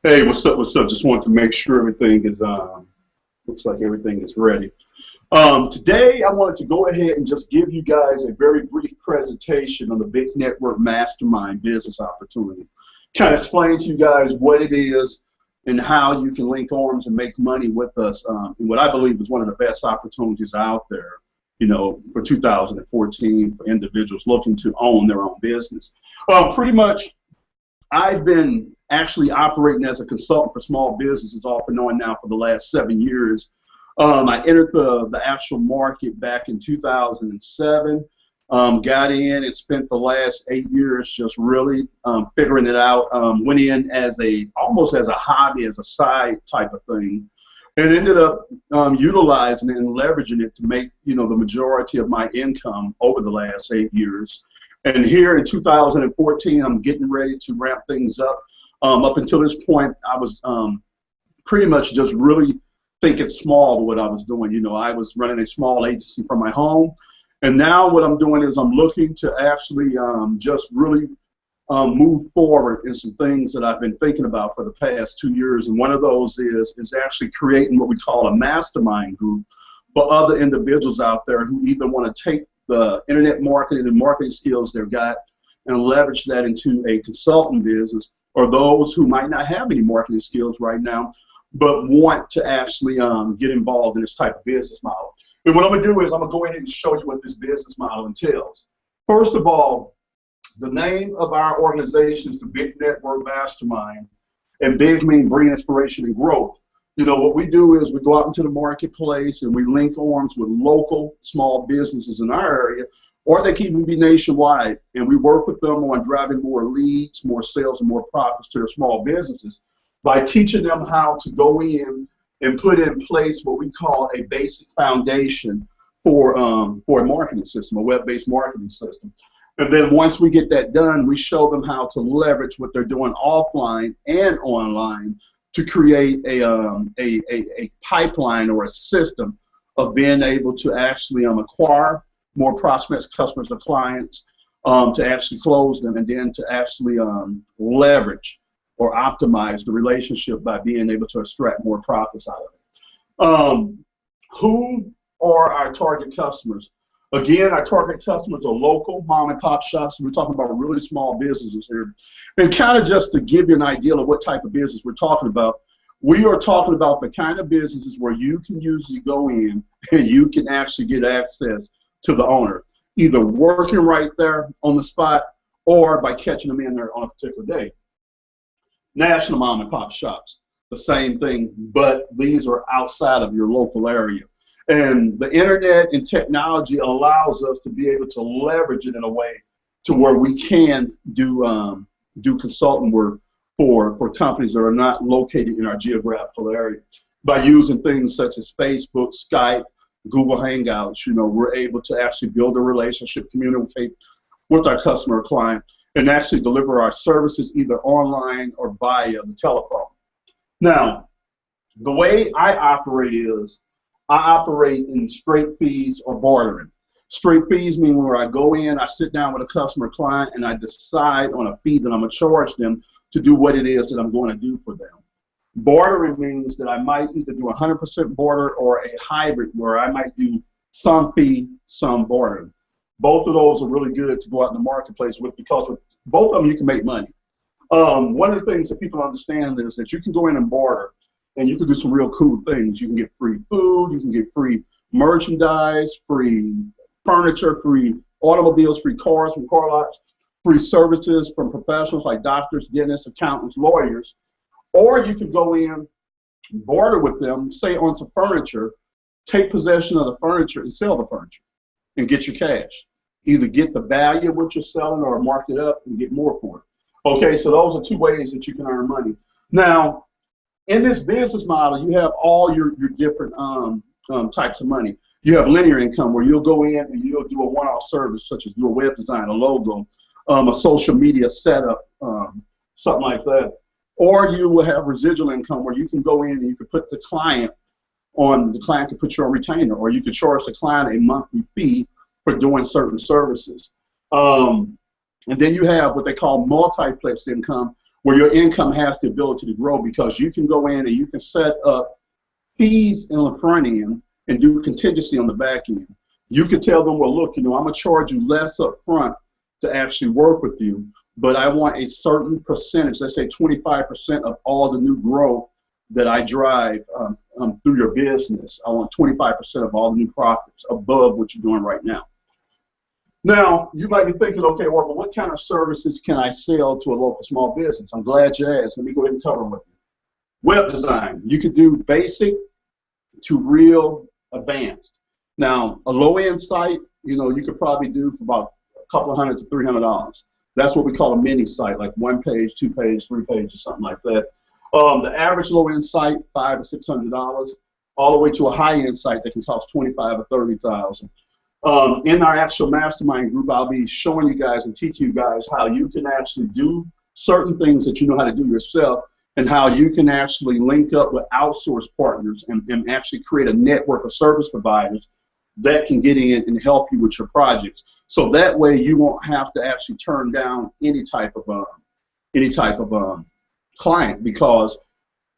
Hey, what's up? What's up? Just want to make sure everything is looks like everything is ready. Today I wanted to go ahead and just give you guys a very brief presentation on the Big Network Mastermind business opportunity. Kind of explain to you guys what it is and how you can link arms and make money with us in what I believe is one of the best opportunities out there, you know, for 2014 for individuals looking to own their own business. Pretty much, I've been actually operating as a consultant for small businesses off and on now for the last 7 years. I entered the actual market back in 2007, got in and spent the last 8 years just really figuring it out. Went in as almost as a hobby, as a side type of thing, and ended up utilizing it and leveraging it to make, you know, the majority of my income over the last 8 years. And here in 2014, I'm getting ready to ramp things up. Up until this point, I was pretty much just really thinking small to what I was doing. You know, I was running a small agency from my home, and now what I'm doing is I'm looking to actually just really move forward in some things that I've been thinking about for the past 2 years. And one of those is actually creating what we call a mastermind group for other individuals out there who either want to take the internet marketing and marketing skills they've got and leverage that into a consultant business, or those who might not have any marketing skills right now but want to actually get involved in this type of business model. And what I'm going to do is I'm going to go ahead and show you what this business model entails. First of all, the name of our organization is the Big Network Mastermind, and big means bring inspiration and growth. You know, what we do is we go out into the marketplace and we link arms with local small businesses in our area, or they can even be nationwide, and we work with them on driving more leads, more sales, and more profits to their small businesses by teaching them how to go in and put in place what we call a basic foundation for a marketing system, a web-based marketing system. And then once we get that done, we show them how to leverage what they're doing offline and online to create a pipeline or a system of being able to actually acquire more prospects, customers, or clients, to actually close them, and then to actually leverage or optimize the relationship by being able to extract more profits out of it. Who are our target customers? Again, our target customers are local mom and pop shops. We're talking about really small businesses here. And kind of just to give you an idea of what type of business we're talking about, we are talking about the kind of businesses where you can usually go in and you can actually get access to the owner, either working right there on the spot or by catching them in there on a particular day. National mom and pop shops, the same thing, but these are outside of your local area. And the internet and technology allows us to be able to leverage it in a way to where we can do consulting work for companies that are not located in our geographical area. By using things such as Facebook, Skype, Google Hangouts, you know, we're able to actually build a relationship, communicate with our customer or client, and actually deliver our services either online or via the telephone. Now, the way I operate is I operate in straight fees or bartering. Straight fees mean where I go in, I sit down with a customer or client, and I decide on a fee that I'm going to charge them to do what it is that I'm going to do for them. Bartering means that I might either do 100% barter or a hybrid where I might do some fee, some barter. Both of those are really good to go out in the marketplace with, because with both of them you can make money. One of the things that people understand is that you can go in and barter, and you can do some real cool things. You can get free food, you can get free merchandise, free furniture, free automobiles, free cars from car lots, free services from professionals like doctors, dentists, accountants, lawyers. Or you can go in, barter with them, say on some furniture, take possession of the furniture and sell the furniture and get your cash. Either get the value of what you're selling or mark it up and get more for it. Okay, so those are two ways that you can earn money. Now, in this business model, you have all your different types of money. You have linear income where you'll go in and you'll do a one-off service, such as do a web design, a logo, a social media setup, something like that. Or you will have residual income where you can go in and you can put the client can put you on retainer, or you can charge the client a monthly fee for doing certain services. And then you have what they call multiplex income, where your income has the ability to grow, because you can go in and you can set up fees in the front end and do contingency on the back end. You could tell them, well, look, I'm going to charge you less up front to actually work with you, but I want a certain percentage, let's say 25% of all the new growth that I drive through your business. I want 25% of all the new profits above what you're doing right now. Now, you might be thinking, okay, well, but what kind of services can I sell to a local small business? I'm glad you asked. Let me go ahead and cover them with you. Web design. You could do basic to real advanced. Now, a low-end site, you could probably do for about a couple of $100 to $300. That's what we call a mini site, like 1 page, 2 page, 3 pages, something like that. The average low-end site, $500 to $600, all the way to a high-end site that can cost $25,000 or $30,000. In our actual mastermind group, I'll be showing you guys and teaching you guys how you can actually do certain things that you know how to do yourself, and how you can actually link up with outsourced partners and actually create a network of service providers that can get in and help you with your projects. So that way you won't have to actually turn down any type of client, because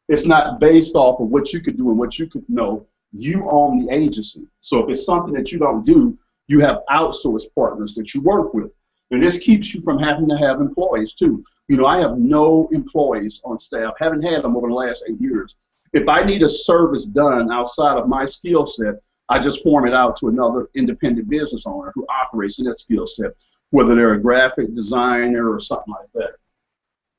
it's not based off of what you could do and what you could know. You own the agency. So if it's something that you don't do, you have outsourced partners that you work with. And this keeps you from having to have employees too. I have no employees on staff, haven't had them over the last 8 years. If I need a service done outside of my skill set, I just form it out to another independent business owner who operates in that skill set, whether they're a graphic designer or something like that.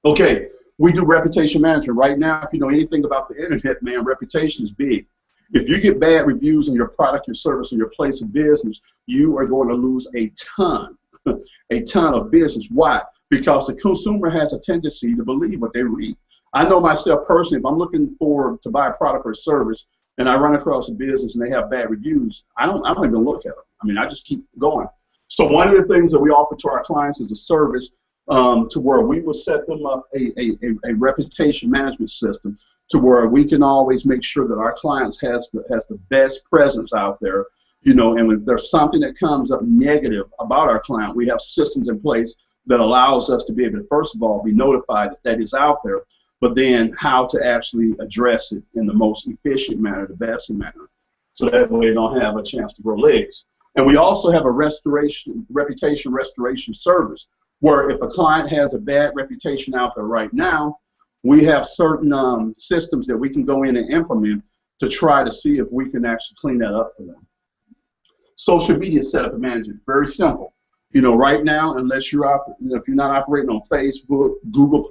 Okay, we do reputation management. Right now, if you know anything about the internet, man, reputation is big. If you get bad reviews on your product, your service, or your place of business, you are going to lose a ton of business. Why? Because the consumer has a tendency to believe what they read. I know myself personally, if I'm looking to buy a product or a service, and I run across a business and they have bad reviews, I don't even look at them. I just keep going. So one of the things that we offer to our clients is a service to where we will set them up a reputation management system to where we can always make sure that our clients has the best presence out there. And if there's something that comes up negative about our client, we have systems in place that allows us to be able to, first of all, be notified that is out there, but then how to actually address it in the most efficient manner, the best manner, so that way they don't have a chance to grow legs. And we also have a reputation restoration service, where if a client has a bad reputation out there right now, we have certain systems that we can go in and implement to try to see if we can actually clean that up for them. Social media setup and management, very simple. Right now, unless you're if you're not operating on Facebook, Google+,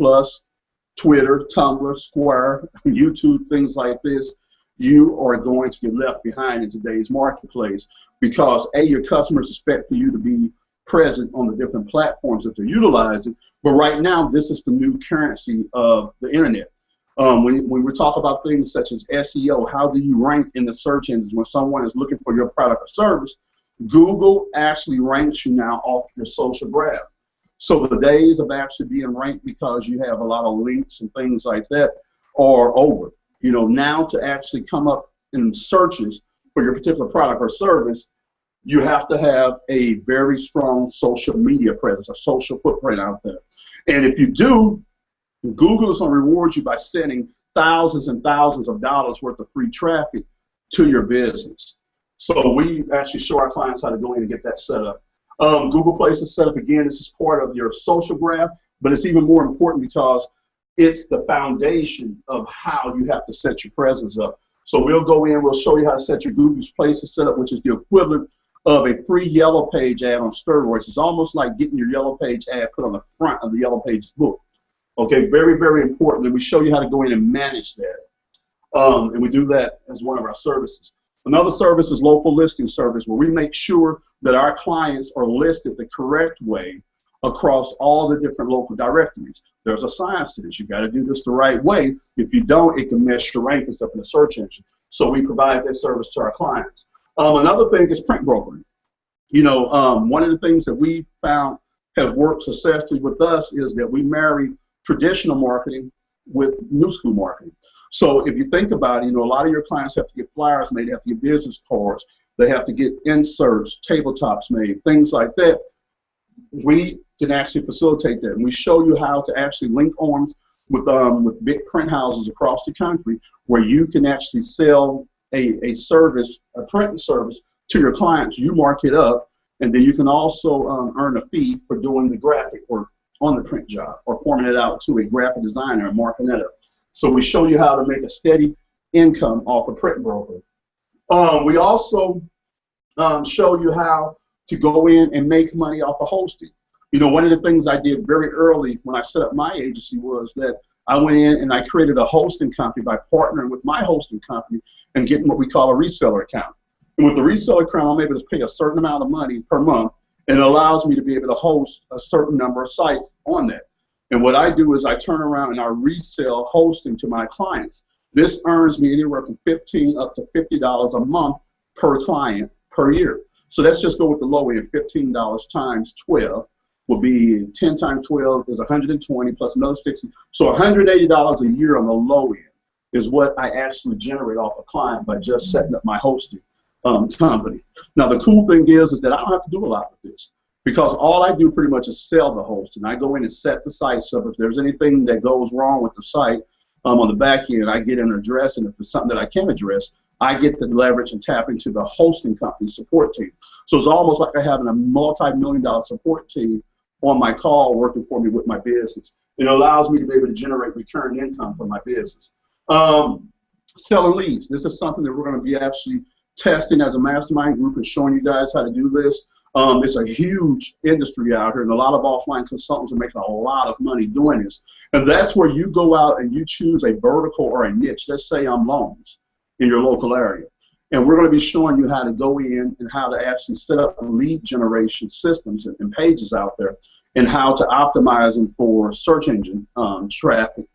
Twitter, Tumblr, Square, YouTube, things like this, you are going to get left behind in today's marketplace, because your customers expect for you to be present on the different platforms that they're utilizing. But right now, this is the new currency of the internet. When we talk about things such as SEO, how do you rank in the search engines when someone is looking for your product or service? Google actually ranks you now off your social graph. So the days of actually being ranked because you have a lot of links and things like that are over. Now to actually come up in searches for your particular product or service, you have to have a very strong social media presence, a social footprint out there. And if you do, Google is going to reward you by sending thousands and thousands of dollars worth of free traffic to your business. So we actually show our clients how to go in and get that set up. Google Places set up, again, this is part of your social graph, but it's even more important because it's the foundation of how you have to set your presence up. So we'll go in, we'll show you how to set your Google Places set up, which is the equivalent of a free Yellow Page ad on steroids. It's almost like getting your Yellow Page ad put on the front of the Yellow Pages book. Okay, very, very important. And we show you how to go in and manage that. And we do that as one of our services. Another service is local listing service, where we make sure that our clients are listed the correct way across all the different local directories. There's a science to this. You got to do this the right way. If you don't, it can mess your rankings up in the search engine. So we provide that service to our clients. Another thing is print brokering. One of the things that we found have worked successfully with us is that we marry traditional marketing with new school marketing. So if you think about it, a lot of your clients have to get flyers made, they have to get business cards, they have to get inserts, tabletops made, things like that. We can actually facilitate that, and we show you how to actually link arms with big print houses across the country, where you can actually sell a service, a printing service to your clients. You mark it up, and then you can also earn a fee for doing the graphic work on the print job, or forming it out to a graphic designer and marking that up. So we show you how to make a steady income off a print broker. We also show you how to go in and make money off of hosting. You know, one of the things I did very early when I set up my agency was that I went in and I created a hosting company by partnering with my hosting company and getting what we call a reseller account. And with the reseller account, I'm able to pay a certain amount of money per month, and it allows me to be able to host a certain number of sites on that. And what I do is I turn around and I resell hosting to my clients. This earns me anywhere from $15 up to $50 a month per client per year. So let's just go with the low end. $15 times 12 will be 10 times 12 is 120 plus another 60. So $180 a year on the low end is what I actually generate off a client by just setting up my hosting company. Now the cool thing is that I don't have to do a lot with this, because all I do pretty much is sell the hosting. I go in and set the sites up. If there's anything that goes wrong with the site on the back end, I get an address, and if there's something that I can address, I get the leverage and tap into the hosting company support team. So it's almost like I have a multi-million-dollar support team on my call working for me with my business. It allows me to be able to generate recurring income from my business. Selling leads. This is something that we're going to be actually testing as a mastermind group and showing you guys how to do this. It's a huge industry out here, and a lot of offline consultants are making a lot of money doing this. And that's where you go out and you choose a vertical or a niche. Let's say loans in your local area. And we're going to be showing you how to go in and how to actually set up lead generation systems and pages out there, and how to optimize them for search engine traffic,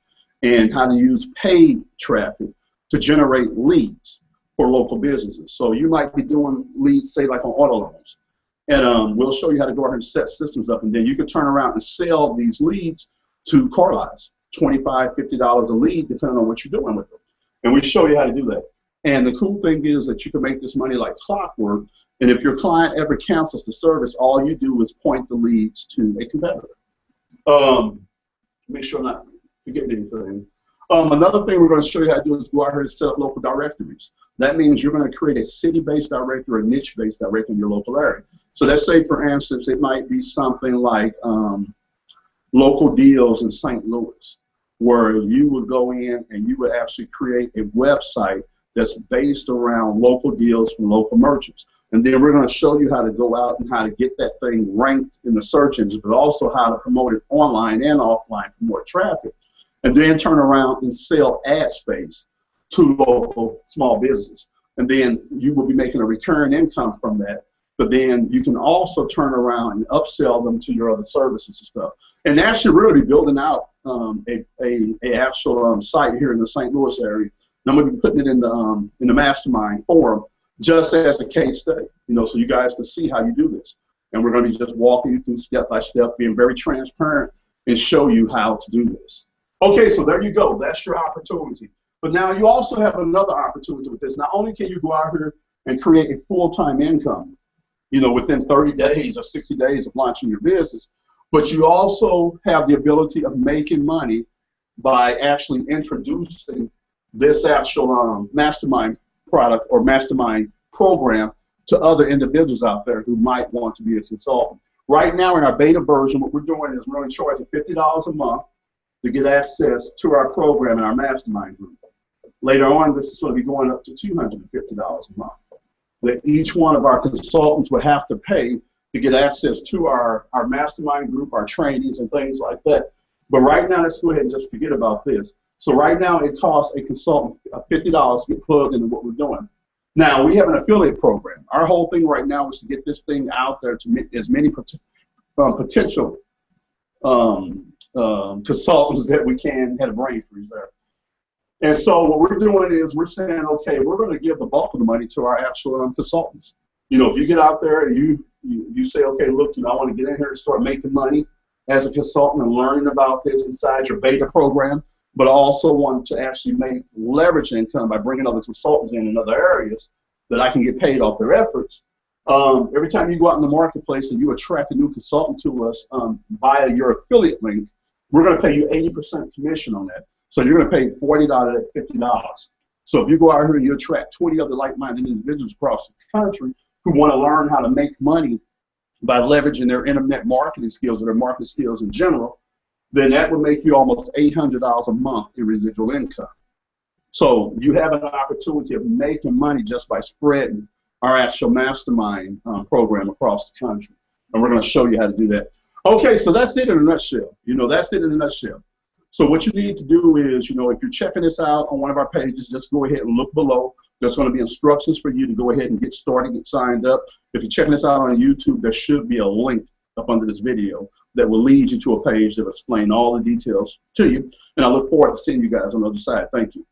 and how to use paid traffic to generate leads for local businesses. So you might be doing leads, say, like on auto loans. And we'll show you how to go ahead and set systems up, and then you can turn around and sell these leads to car lots, $25, $50 a lead, depending on what you're doing with them. And we show you how to do that. And the cool thing is that you can make this money like clockwork, and if your client ever cancels the service, all you do is point the leads to a competitor. Make sure I'm not forgetting anything. Another thing we're going to show you how to do is go out here and set up local directories. That means you're going to create a city-based directory or a niche-based directory in your local area. So let's say, for instance, it might be something like local deals in St. Louis, where you would go in and you would actually create a website that's based around local deals from local merchants. And then we're going to show you how to go out and how to get that thing ranked in the search engines, but also how to promote it online and offline for more traffic. And then turn around and sell ad space to local small businesses. And then you will be making a recurring income from that. But then you can also turn around and upsell them to your other services and stuff. And actually really building out a actual site here in the St. Louis area. And I'm going to be putting it in the mastermind forum just as a case study, you know, so you guys can see how you do this. And we're going to be just walking you through step by step, being very transparent, and show you how to do this. Okay, so there you go. That's your opportunity. But now you also have another opportunity with this. Not only can you go out here and create a full-time income, you know, within 30 days or 60 days of launching your business, but you also have the ability of making money by actually introducing this actual mastermind product or mastermind program to other individuals out there who might want to be a consultant. Right now in our beta version, what we're doing is we're only charging $50 a month to get access to our program in our mastermind group. Later on, this is going to be going up to $250 a month, that each one of our consultants would have to pay to get access to our mastermind group, our trainings, and things like that. But right now, let's go ahead and just forget about this. So right now, it costs a consultant $50 to get plugged into what we're doing. Now, we have an affiliate program. Our whole thing right now is to get this thing out there to as many potential consultants that we can. Had a brain freeze there. And so what we're doing is we're saying, okay, we're going to give the bulk of the money to our actual consultants. You know, if you get out there and you say, okay, look, you know, I want to get in here and start making money as a consultant and learning about this inside your beta program, but I also want to actually make leverage income by bringing other consultants in other areas that I can get paid off their efforts. Every time you go out in the marketplace and you attract a new consultant to us via your affiliate link, we're going to pay you 80% commission on that. So you're going to pay $40 at $50. So if you go out here and you attract 20 other like-minded individuals across the country who want to learn how to make money by leveraging their internet marketing skills or their marketing skills in general, then that would make you almost $800 a month in residual income. So you have an opportunity of making money just by spreading our actual mastermind program across the country. And we're going to show you how to do that. Okay, so that's it in a nutshell. That's it in a nutshell. So what you need to do is, if you're checking this out on one of our pages, just go ahead and look below. There's going to be instructions for you to go ahead and get started, get signed up. If you're checking this out on YouTube, there should be a link up under this video that will lead you to a page that will explain all the details to you. And I look forward to seeing you guys on the other side. Thank you.